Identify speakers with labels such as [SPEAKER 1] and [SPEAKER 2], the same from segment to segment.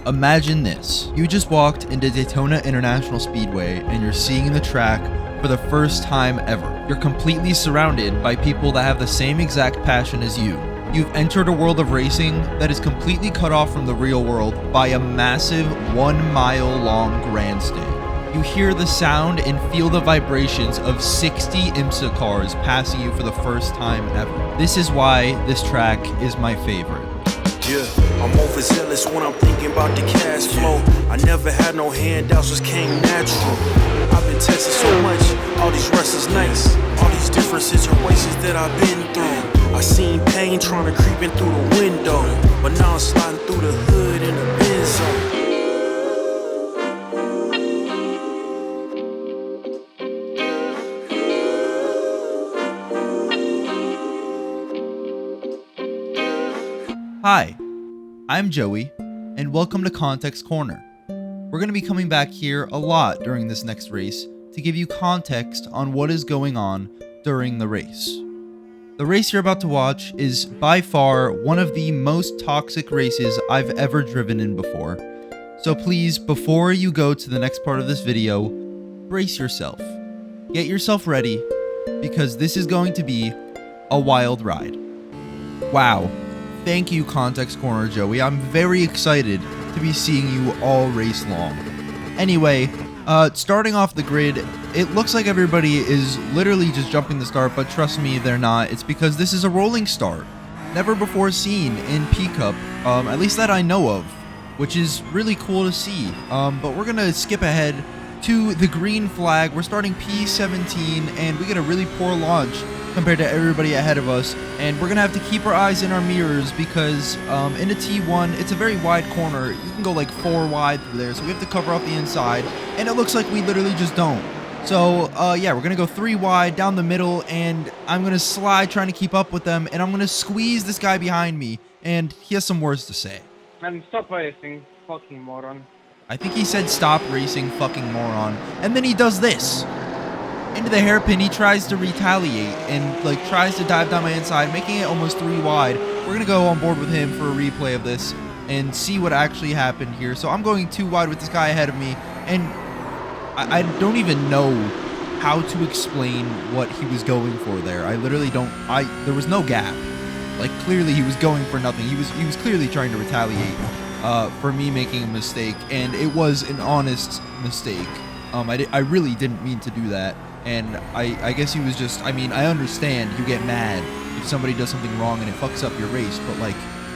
[SPEAKER 1] Imagine this. You just walked into Daytona International Speedway and you're seeing the track for the first time ever. You're completely surrounded by people that have the same exact passion as you. You've entered a world of racing that is completely cut off from the real world by a massive 1 mile long grandstand. You hear the sound and feel the vibrations of 60 IMSA cars passing you for the first time ever. This is why this track is my favorite.
[SPEAKER 2] Yeah, I'm overzealous when I'm thinking about the cash flow. I never had no handouts, just came natural. I've been tested so much, all these restless nights, all these different situations that I've been through. I seen pain trying to creep in through the window, but now I'm sliding through the hood in the Benz zone.
[SPEAKER 1] Hi, I'm Joey, and welcome to Context Corner. We're going to be coming back here a lot during this next race to give you context on what is going on during the race. The race you're about to watch is by far one of the most toxic races I've ever driven in before. So please, before you go to the next part of this video, brace yourself. Get yourself ready, because this is going to be a wild ride. Wow. Thank you, Context Corner Joey. I'm very excited to be seeing you all race long. Anyway, starting off the grid, it looks like everybody is literally just jumping the start, but trust me, they're not. It's because this is a rolling start. Never before seen in P-Cup, at least that I know of, which is really cool to see. But we're going to skip ahead to the green flag. We're starting P17, and we get a really poor launch compared to everybody ahead of us, and we're gonna have to keep our eyes in our mirrors because in a T1 it's a very wide corner. You can go like 4 wide through there, so we have to cover off the inside, and it looks like we literally just don't. So yeah, we're gonna go 3 wide down the middle, and I'm gonna slide trying to keep up with them, and I'm gonna squeeze this guy behind me, and he has some words to say.
[SPEAKER 3] Man, stop racing, fucking moron.
[SPEAKER 1] I think he said stop racing, fucking moron, and then he does this. Into the hairpin, he tries to retaliate and like tries to dive down my inside, making it almost 3 wide. We're gonna go on board with him for a replay of this and see what actually happened here. So I'm going 2 wide with this guy ahead of me, and I don't even know how to explain what he was going for there. I literally don't. There was no gap. Like clearly he was going for nothing. He was clearly trying to retaliate for me making a mistake, and it was an honest mistake. I really didn't mean to do that. And I guess he was just, I mean, I understand you get mad if somebody does something wrong and it fucks up your race, but like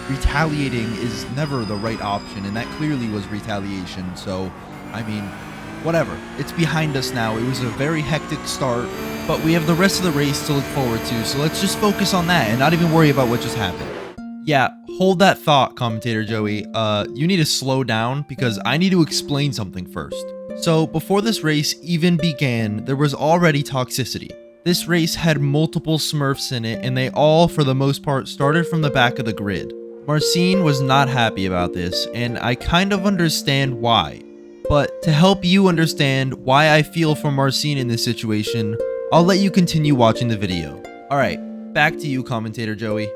[SPEAKER 1] retaliating is never the right option, and that clearly was retaliation. So, I mean, whatever. It's behind us now. It was a very hectic start, but we have the rest of the race to look forward to, so let's just focus on that and not even worry about what just happened. Yeah, hold that thought, Commentator Joey. You need to slow down because I need to explain something first. So, before this race even began, there was already toxicity. This race had multiple Smurfs in it, and they all, for the most part, started from the back of the grid. Marcin was not happy about this, and I kind of understand why. But to help you understand why I feel for Marcin in this situation, I'll let you continue watching the video. Alright, back to you, Commentator Joey.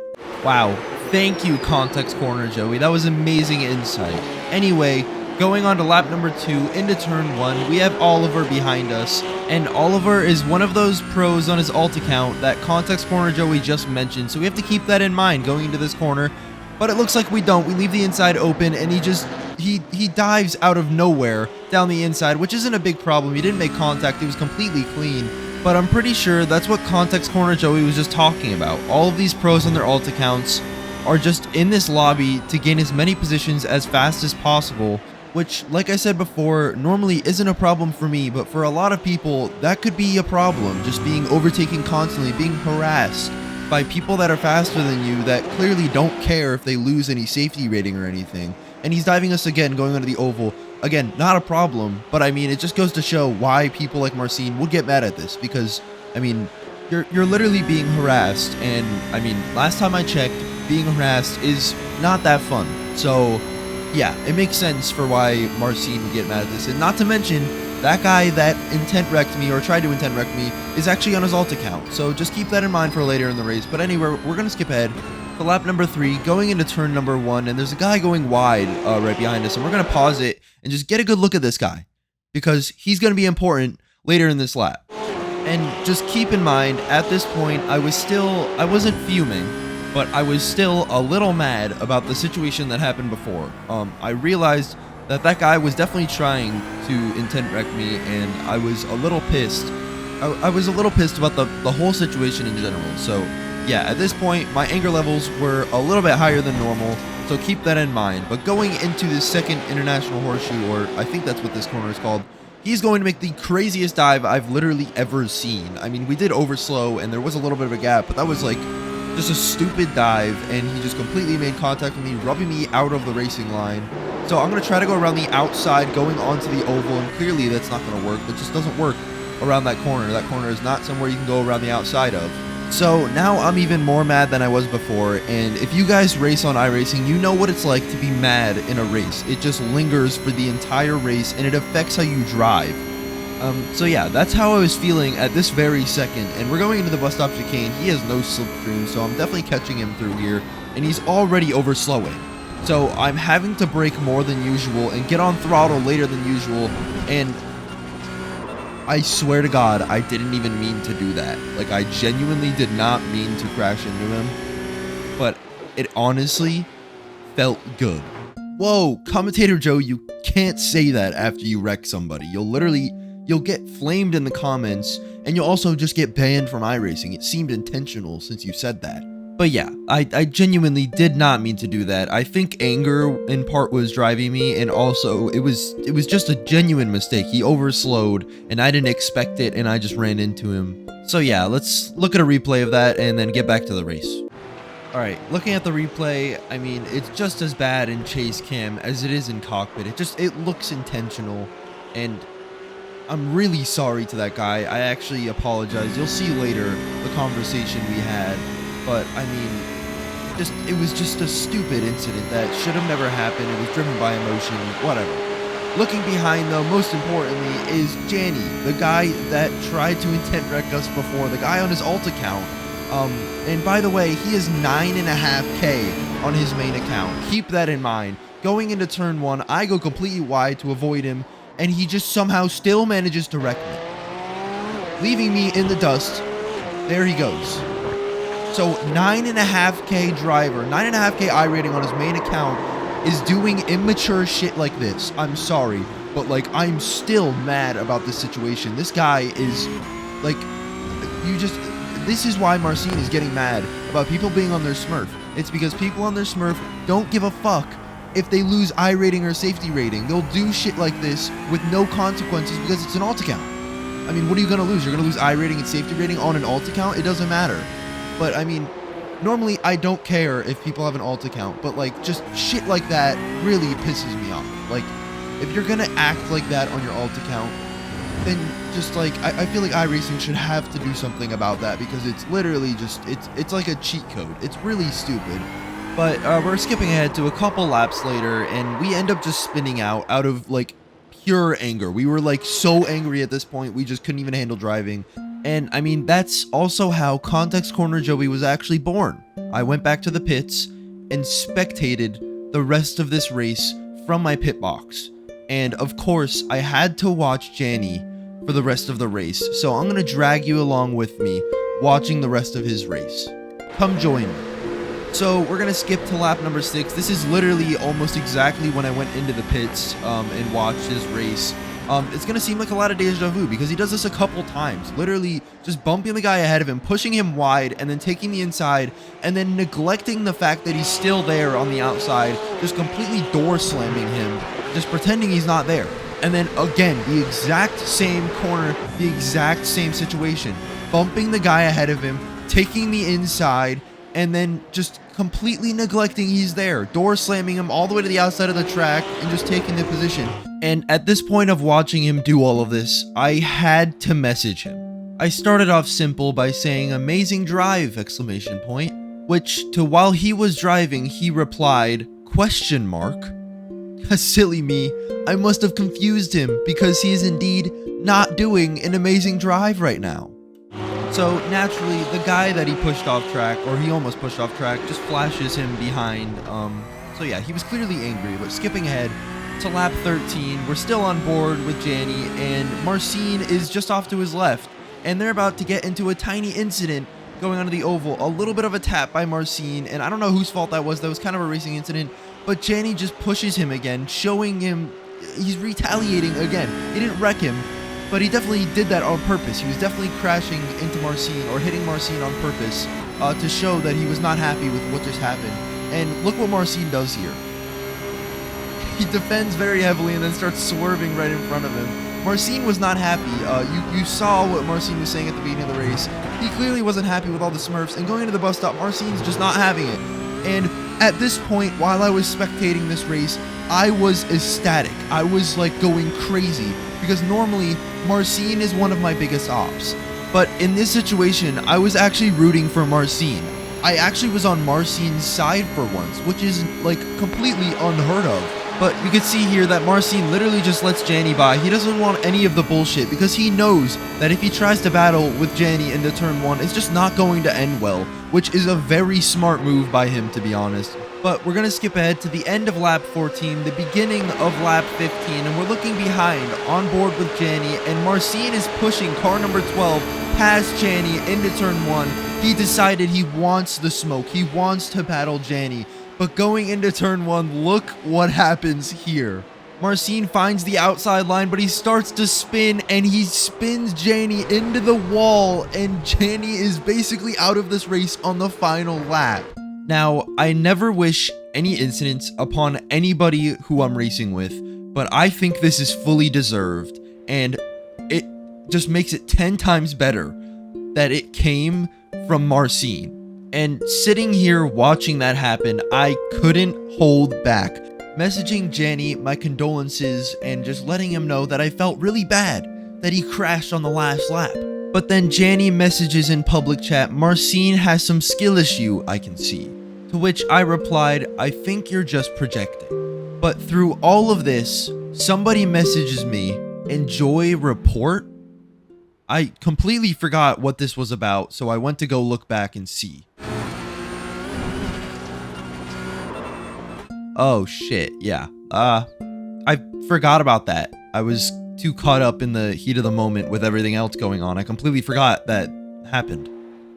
[SPEAKER 1] Wow, thank you, Context Corner Joey. That was amazing insight. Anyway, going on to lap number 2 into turn 1, we have Oliver behind us, and Oliver is one of those pros on his alt account that Context Corner Joey just mentioned, so we have to keep that in mind going into this corner, but it looks like we don't. We leave the inside open, and he dives out of nowhere down the inside, which isn't a big problem. He didn't make contact, it was completely clean, but I'm pretty sure that's what Context Corner Joey was just talking about. All of these pros on their alt accounts are just in this lobby to gain as many positions as fast as possible, which, like I said before, normally isn't a problem for me, but for a lot of people, that could be a problem. Just being overtaken constantly, being harassed by people that are faster than you that clearly don't care if they lose any safety rating or anything. And he's diving us again, going onto the oval. Again, not a problem, but I mean, it just goes to show why people like Marcin would get mad at this, because, I mean, you're literally being harassed, and, I mean, last time I checked, being harassed is not that fun. So, yeah, it makes sense for why Marcin would get mad at this. And not to mention, that guy that intent wrecked me, or tried to intent wreck me, is actually on his alt account. So just keep that in mind for later in the race. But anyway, we're going to skip ahead. for lap number 3, going into turn number 1, and there's a guy going wide right behind us, and we're going to pause it and just get a good look at this guy, because he's going to be important later in this lap. And just keep in mind, at this point, I wasn't fuming, but I was still a little mad about the situation that happened before. I realized that guy was definitely trying to intent wreck me, and I was a little pissed. I was a little pissed about the whole situation in general. So yeah, at this point, my anger levels were a little bit higher than normal, so keep that in mind. But going into the second international horseshoe, or I think that's what this corner is called, he's going to make the craziest dive I've literally ever seen. I mean, we did overslow, and there was a little bit of a gap, but that was like just a stupid dive, and he just completely made contact with me, rubbing me out of the racing line. So I'm going to try to go around the outside, going onto the oval, and clearly that's not going to work. It just doesn't work around that corner. That corner is not somewhere you can go around the outside of. So now I'm even more mad than I was before, and if you guys race on iRacing, you know what it's like to be mad in a race. It just lingers for the entire race, and it affects how you drive. So yeah, that's how I was feeling at this very second, and we're going into the bus stop chicane. He has no slipstream, so I'm definitely catching him through here, and he's already overslowing. So I'm having to brake more than usual and get on throttle later than usual, and I swear to God, I didn't even mean to do that. Like, I genuinely did not mean to crash into him, but it honestly felt good. Whoa, Commentator Joe, you can't say that after you wreck somebody. You'll get flamed in the comments, and you'll also just get banned from iRacing. It seemed intentional since you said that. But yeah, I genuinely did not mean to do that. I think anger in part was driving me, and also it was just a genuine mistake. He overslowed, and I didn't expect it, and I just ran into him. So yeah, let's look at a replay of that and then get back to the race. Alright, looking at the replay, I mean, it's just as bad in chase cam as it is in cockpit. It looks intentional, and I'm really sorry to that guy. I actually apologize. You'll see later the conversation we had. But, I mean, it was just a stupid incident that should have never happened. It was driven by emotion, whatever. Looking behind, though, most importantly, is Janny, the guy that tried to intent wreck us before, the guy on his alt account. And by the way, he is 9.5K on his main account. Keep that in mind. Going into turn 1, I go completely wide to avoid him, and he just somehow still manages to wreck me, leaving me in the dust. There he goes. So 9.5K driver, 9.5K iRating on his main account is doing immature shit like this. I'm sorry, but like, I'm still mad about this situation. This guy is like, this is why Marcin is getting mad about people being on their Smurf. It's because people on their Smurf don't give a fuck if they lose iRating or safety rating. They'll do shit like this with no consequences because it's an alt account. I mean, what are you going to lose? You're going to lose iRating and safety rating on an alt account? It doesn't matter. But, I mean, normally I don't care if people have an alt account, but, like, just shit like that really pisses me off. Like, if you're gonna act like that on your alt account, then just, like, I feel like iRacing should have to do something about that, because it's literally just, it's like a cheat code. It's really stupid. But, we're skipping ahead to a couple laps later, and we end up just spinning out of, like, pure anger. We were, like, so angry at this point, we just couldn't even handle driving. And, I mean, that's also how Context Corner Joey was actually born. I went back to the pits and spectated the rest of this race from my pit box. And, of course, I had to watch Janny for the rest of the race. So I'm going to drag you along with me, watching the rest of his race. Come join me. So we're going to skip to lap number 6. This is literally almost exactly when I went into the pits and watched his race. It's going to seem like a lot of deja vu because he does this a couple times. Literally just bumping the guy ahead of him, pushing him wide, and then taking the inside, and then neglecting the fact that he's still there on the outside, just completely door slamming him, just pretending he's not there. And then again, the exact same corner, the exact same situation. Bumping the guy ahead of him, taking the inside, and then just completely neglecting he's there, door slamming him all the way to the outside of the track and just taking the position. And at this point of watching him do all of this, I had to message him. I started off simple by saying amazing drive, ! Which to while he was driving, he replied, ? Silly me, I must have confused him because he is indeed not doing an amazing drive right now. So naturally, the guy that he pushed off track, or he almost pushed off track, just flashes him behind. So yeah, he was clearly angry. But skipping ahead to lap 13, we're still on board with Janny, and Marcin is just off to his left, and they're about to get into a tiny incident going onto the oval. A little bit of a tap by Marcin, and I don't know whose fault that was. That was kind of a racing incident, but Janny just pushes him again, showing him he's retaliating again. He didn't wreck him, but he definitely did that on purpose. He was definitely crashing into Marcin or hitting Marcin on purpose to show that he was not happy with what just happened. And look what Marcin does here. He defends very heavily and then starts swerving right in front of him. Marcin was not happy. You saw what Marcin was saying at the beginning of the race. He clearly wasn't happy with all the Smurfs, and going into the bus stop, Marcin's just not having it. And at this point, while I was spectating this race, I was ecstatic. I was like going crazy, because normally Marcin is one of my biggest ops. But in this situation, I was actually rooting for Marcin. I actually was on Marcin's side for once, which is like completely unheard of. But you can see here that Marcin literally just lets Janny by. He doesn't want any of the bullshit because he knows that if he tries to battle with Janny into turn 1, it's just not going to end well, which is a very smart move by him, to be honest. But we're going to skip ahead to the end of lap 14, the beginning of lap 15, and we're looking behind on board with Janny, and Marcin is pushing car number 12 past Janny into turn 1. He decided he wants the smoke. He wants to battle Janny. But going into turn 1, look what happens here. Marcin finds the outside line, but he starts to spin, and he spins Janny into the wall, and Janny is basically out of this race on the final lap. Now, I never wish any incidents upon anybody who I'm racing with, but I think this is fully deserved, and it just makes it 10 times better that it came from Marcin. And sitting here watching that happen, I couldn't hold back, messaging Janny my condolences and just letting him know that I felt really bad that he crashed on the last lap. But then Janny messages in public chat, Marcin has some skill issue I can see. To which I replied, I think you're just projecting. But through all of this, somebody messages me, enjoy report? I completely forgot what this was about, so I went to go look back and see. Oh shit, yeah. I forgot about that. I was too caught up in the heat of the moment with everything else going on. I completely forgot that happened.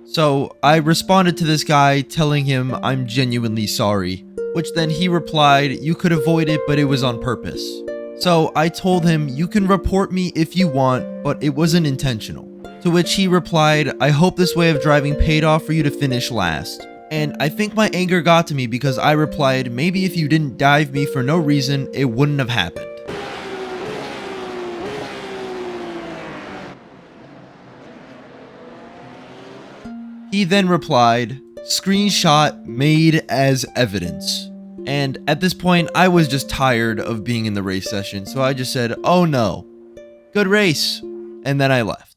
[SPEAKER 1] So I responded to this guy telling him I'm genuinely sorry, which then he replied, you could avoid it, but it was on purpose. So I told him, you can report me if you want, but it wasn't intentional. To which he replied, I hope this way of driving paid off for you to finish last. And I think my anger got to me because I replied, maybe if you didn't dive me for no reason, it wouldn't have happened. He then replied, screenshot made as evidence. And at this point, I was just tired of being in the race session, so I just said, oh no, good race, and then I left.